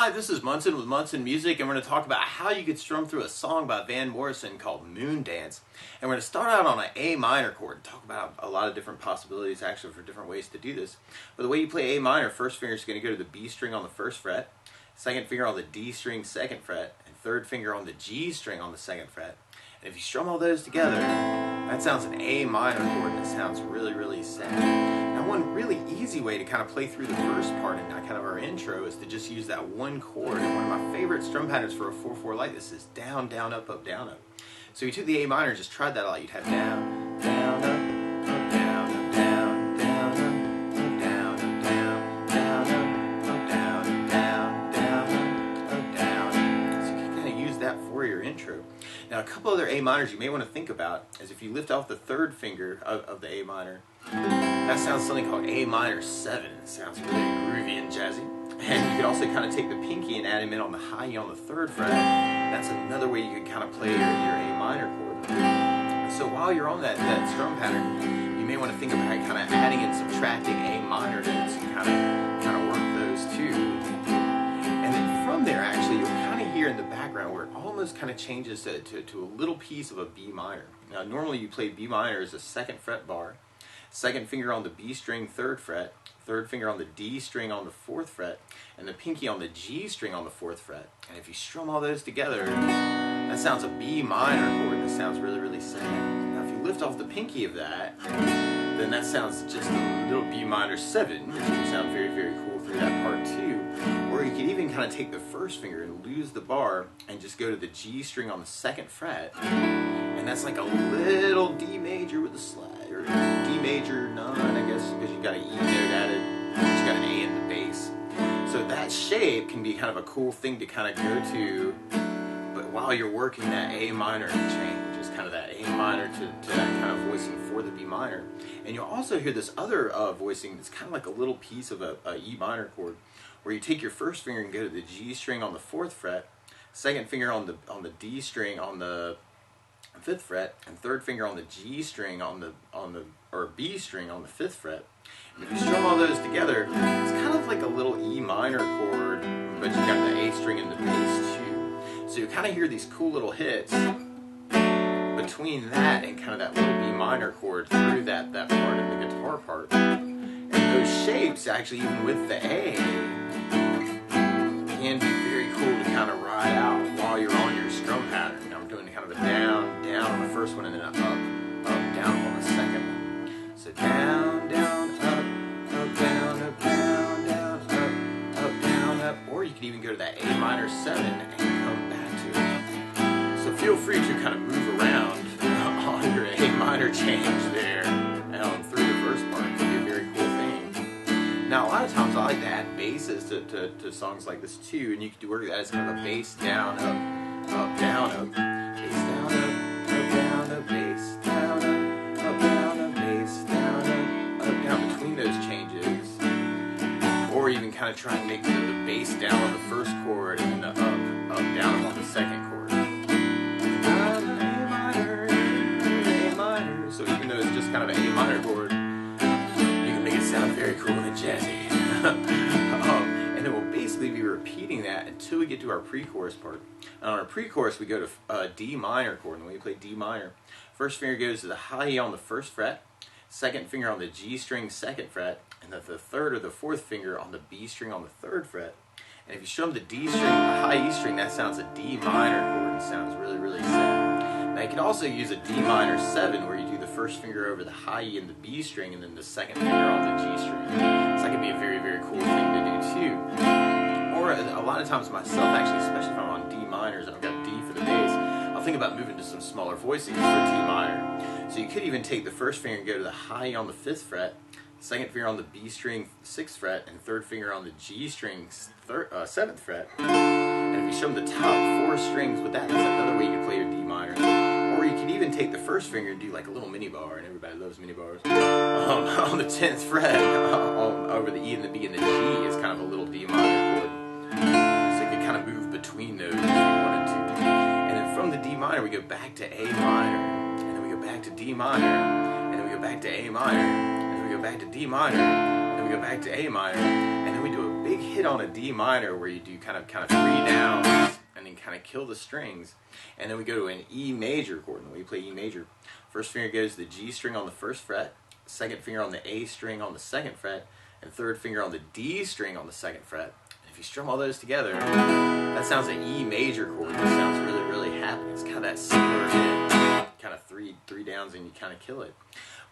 Hi, this is Munson with Munson Music, and we're going to talk about how you could strum through a song by Morrison called Moondance. And we're going to start out on an A minor chord and talk about a lot of different possibilities actually for different ways to do this. But the way you play A minor, first finger is going to go to the B string on the first fret, second finger on the D string second fret, and third finger on the G string on the second fret. And if you strum all those together, that sounds an A minor chord, and it sounds really, really sad. Now, one really easy way to kind of play through the first part and kind of our intro is to just use that one chord. And one of my favorite strum patterns for a 4/4 like this is down, down, up, up, down, up. So you took the A minor and just tried that out. You'd have down, down, up, down, up, down, down, up, down, up, down, down, up, down, down, down, up, down. So you can kind of use that for your intro. Now, a couple other A minors you may want to think about is if you lift off the third finger of the A minor, that sounds something called A minor 7. It sounds really groovy and jazzy. And you could also kind of take the pinky and add him in on the high E on the third fret. That's another way you could kind of play your A minor chord. So while you're on that strum pattern, you may want to think about kind of adding and subtracting A minor notes and kind of work those two. And then from there, actually, you'll kind of hear in the background where it almost kind of changes to a little piece of a B minor. Now, normally you play B minor as a second fret bar, second finger on the B string, third fret, third finger on the D string on the fourth fret, and the pinky on the G string on the fourth fret. And if you strum all those together, that sounds a B minor chord, and it sounds really, really sad. Now, if you lift off the pinky of that, then that sounds just a little B minor 7, which can sound very, very cool through that part too. Or you could even kind of take the first finger and lose the bar and just go to the G string on the second fret, and that's like a little D major with a slide, or D major 9, I guess, because you got an E note added, but you got an A in the bass. So that shape can be kind of a cool thing to kind of go to, but while you're working that A minor change, is kind of that A minor to that kind of voicing for the B minor. And you'll also hear this other voicing that's kind of like a little piece of a E minor chord, where you take your first finger and go to the G string on the fourth fret, second finger on the D string on the fifth fret, and third finger on the G string or B string on the fifth fret. And if you strum all those together, it's kind of like a little E minor chord, but you got the A string and the bass too. So you kind of hear these cool little hits between that and kind of that little B minor chord through that part of the guitar part. And those shapes, actually, even with the A, can be very cool to kind of ride out while you're on your strum pattern. Now I'm doing kind of a down, down on the first one, and then up, down on the second one. So down, down, up, down, down, down, up, down, up. Or you could even go to that A minor 7 and come back to it. So feel free to kind of move around on your A minor change there through the first part. It can be a very cool thing. Now, a lot of times I like to add basses to songs like this too, and you can work that as kind of a bass down, up, down, up, bass down, up, down, up, bass down, up, down, up, bass down, up, down between those changes. Or even kind of try and make the bass down on the first chord and then the up, down on the second chord. A minor. So even though it's just kind of an A minor chord, you can make it sound very cool and jazzy. And it will basically be repeating that until we get to our pre-chorus part. And on our pre-chorus, we go to D minor chord. And when we play D minor, first finger goes to the high E on the first fret, second finger on the G string second fret, and then the third or the fourth finger on the B string on the third fret. And if you strum the D string, the high E string, that sounds a D minor chord and sounds really, really sad. Now you can also use a D minor 7 where you do the first finger over the high E and the B string, and then the second finger on the G string. So that can be a very, very cool thing to do too. Or a lot of times myself, actually, especially if I'm on D minors and I've got D for the bass, I'll think about moving to some smaller voicings for D minor. So you could even take the first finger and go to the high E on the 5th fret, second finger on the B string 6th fret, and third finger on the G string 7th fret. And if you strum the top 4 strings with that's another way you can play your D minor. Or you can even take the first finger and do like a little mini bar, and everybody loves mini bars. On the 10th fret, over the E and the B and the G is kind of a little D minor chord. So you can kind of move between those if you wanted to. And then from the D minor, we go back to A minor, and then we go back to D minor, and then we go back to A minor, and then we go back to D minor, and then we go back to A minor, and then we do a big hit hit on a D minor where you do kind of 3 downs and then kind of kill the strings. And then we go to an E major chord. And when you play E major, first finger goes to the G string on the first fret, second finger on the A string on the second fret, and third finger on the D string on the second fret. And if you strum all those together, that sounds an E major chord. It sounds really, really happy. It's kind of that similar hit, kind of three downs and you kind of kill it.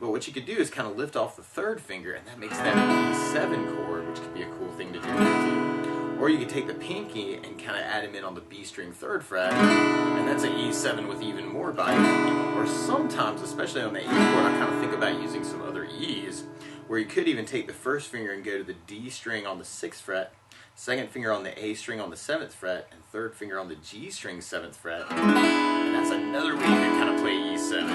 But what you could do is kind of lift off the third finger, and that makes that E7 chord, which could be a cool thing to do too. Or you could take the pinky and kind of add him in on the B string third fret, and that's an E7 with even more bite. Or sometimes, especially on the E chord, I kind of think about using some other E's, where you could even take the first finger and go to the D string on the 6th fret, second finger on the A string on the 7th fret, and third finger on the G string 7th fret. And that's another way you can kind of play E7.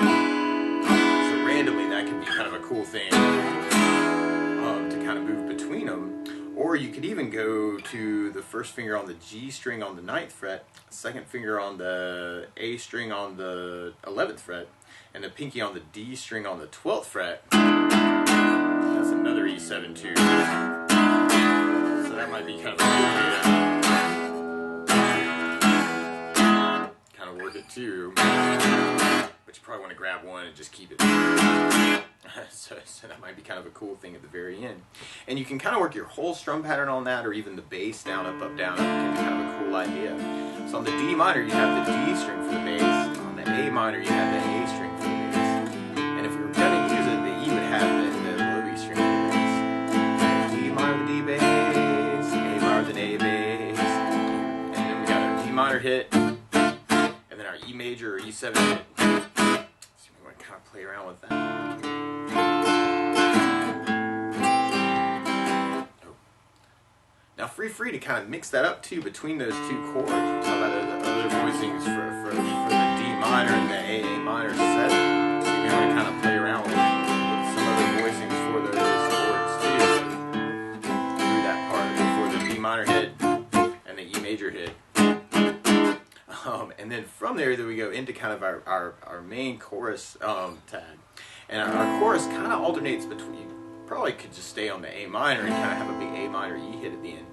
So randomly, that could be kind of a cool thing to kind of move between them. Or you could even go to the first finger on the G string on the 9th fret, second finger on the A string on the 11th fret, and the pinky on the D string on the 12th fret. That's another E7 too. So that might be kind of a cool way to kind of work it too. But you probably want to grab one and just keep it. So that might be kind of a cool thing at the very end. And you can kind of work your whole strum pattern on that, or even the bass down, up, up, down, up. It can be kind of a cool idea. So on the D minor, you have the D string for the bass. On the A minor, you have the A string for the bass. And if we were going to use it, the E would have the low E string for the bass. D minor, the D bass, A minor, the A bass. And then we got our D minor hit, and then our E major or E7 hit. So we want to kind of play around with that. Now feel free to kind of mix that up too between those two chords. We'll talk about the other voicings for the D minor and the A minor 7. So you want to kind of play around with some other voicings for those chords too. Do that part before the D minor hit and the E major hit. And then from there, we go into kind of our main chorus tag. And our chorus kind of alternates between, probably could just stay on the A minor and kind of have a big A minor E hit at the end.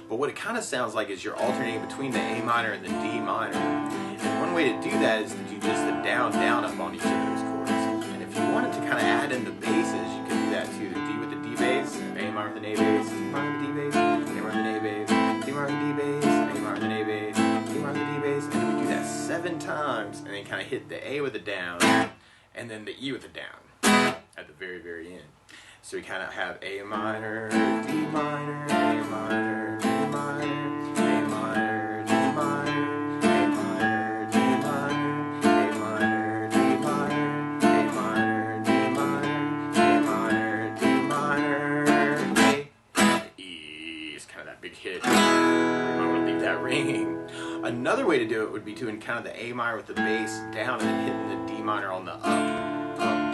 But what it kind of sounds like is you're alternating between the A minor and the D minor. And one way to do that is to do just the down, down, up on each of those chords. And if you wanted to kind of add in the basses, you could do that too. The D with the D bass, A minor with an A bass, D minor with the D bass, A minor with an A bass, D minor with the D bass, A minor with an A bass, D minor with the D bass. And then we do that 7 times, and then kind of hit the A with a down, and then the E with a down at the very, very end. So we kind of have A minor, D minor, A minor, D minor, A minor, D minor, A minor, D minor, A minor, D minor, A minor, D minor, A minor, D minor, A, E. It's kind of that big hit. You might want to leave that ringing. Another way to do it would be doing kind of the A minor with the bass down and then hitting the D minor on the up,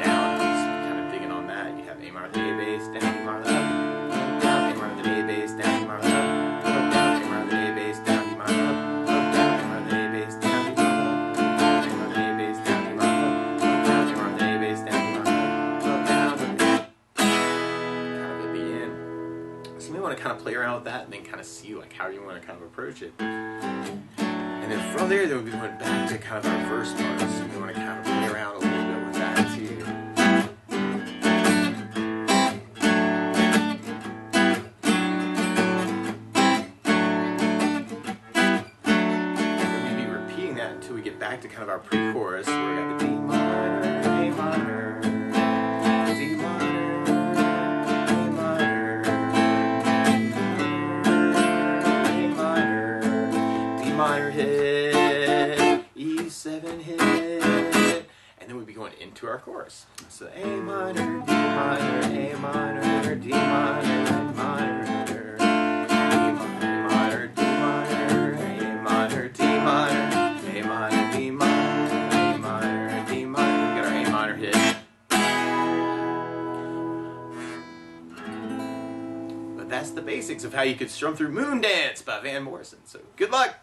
down. Kind of digging on that. You have A minor with the A bass, down, D minor with the up, down, A minor with the A bass, down, D minor with the up, down, A minor with the A bass, down, D minor with the up, down, A minor with the A bass, down, D minor with the up, down, A minor with the A bass, down, D minor with the up, down, A minor with the A bass, down, D minor with the up, down, kind of at the end. So you may want to kind of play around with that and then kind of see like how you want to kind of approach it. And then from there, then we went back to kind of our verse part. So we want to kind of play around a little bit with that too. And we'll be repeating that until we get back to kind of our pre-chorus, where we got the D minor, A minor, D minor, A minor, A minor, D minor hit, E7 hit, and then we'd be going into our chorus. So A minor, D minor, A minor, D minor, A minor, D minor, D minor, A minor, D minor, A minor, D minor, A minor, D minor. We got our A minor hit. But that's the basics of how you could strum through Moondance by Van Morrison. So good luck!